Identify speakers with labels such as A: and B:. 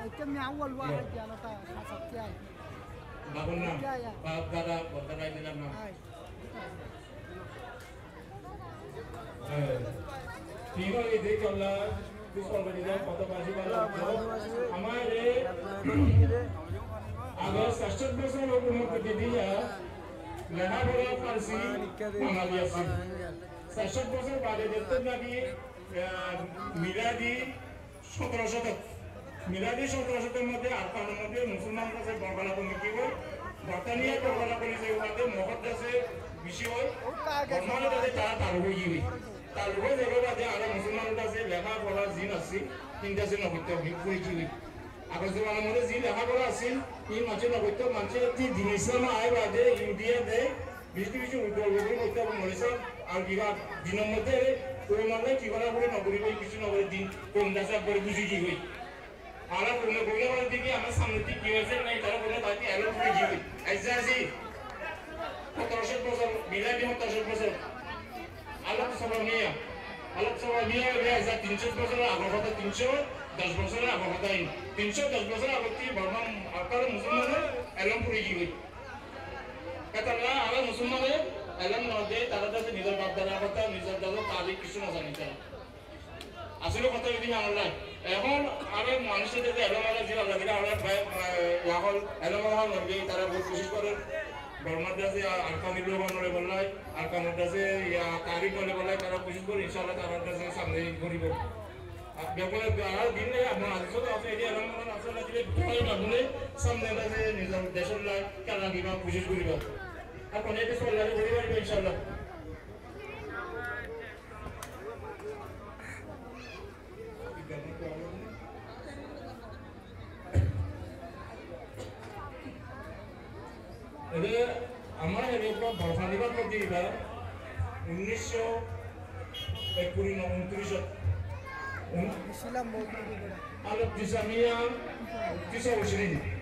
A: Item ni awal wah aja lo ta sakya.
B: Bagun nam. Bagara bagara dilam nam. ठीक है ये देख चल रहा है किस पर बनी है पता बाजी वाला हमारे अगर सशक्त बस लोग उन्हें कुछ दिया लड़ा बड़ा फारसी हमारी असली सशक्त बस बारे देते ना कि मिलादी 17 शतक मिलादी 17 शतक मध्य आत्मा मध्य मुसलमान का से बंगाला को मिकी हो बर्तानिया को बंगाला को निसे हुआ थे मोहब्बत से विषय हो बंगाला का से चार तालु हुई तालुबो जगह बादे आला मुसलमान दासे लेखा पढ़ा जिन आसी তিনটা জিন হইতো পরিচিত আগের জমানার মধ্যে জিন লেখা পড়া আছিল এই মাঝে না হইতো মানুষের তি দিন ইসলাম আয় বাদে ইন্ডিয়া দে বিশটি বিশটি উদ্যোগ হইতো মরিসা আর কিবা দিনের মধ্যে কোন মানে কি করা করে নগরী কই কিছু নগরী দিন কোন দাসা করে বুঝি কি হই আলা কোন কোন মানে দিকে আমার সামনে কি হইছে নাই তারা কোন বাতি এলো করে কি হই আইজাজি 17 বছর মিলাদি 17 বছর আলাপ সবানিয়া বেজা 300 বছরের আগের কথা 310 বছরের আগের কথা 310 বছর আগে কি বর্মান আকার মুসলমানের এলম পুরি গই কথালা আলা মুসলমানের এলম নদে তারা তাদের নিজের বাপদাদার কথা নিজের দাদা তারিখ কিছু না জানি তারা আসলে কথা যদি আল্লাহ এখন আরে মানুষের যে এলম আলা জিরা লাগিরা আলা ইয়াহল এলম আলা নদে তারা বহুত কোশিশ করে বর্মাদাসে আরকানি লোবানরে বললাই আরকানদাসে ইয়া তারিখ বলে বললাই তারা কোশিশ করে ইনশাআল্লাহ তারা কাছে সামনে করিব বেপলে আর দিন নাই আমরা আজকে তো আছে এরিয়া রমজান আসলে দিলে ভয় না বলে সামনে কাছে নিজের দেশের লাই কারা দিবা কোশিশ করিব আর কোন এতে সল্লাহ করিব ইনশাআল্লাহ এতে আমার এরকম বর্ষানিবার প্রতিযোগিতা 1929 আলোক জিসামিয়া 1920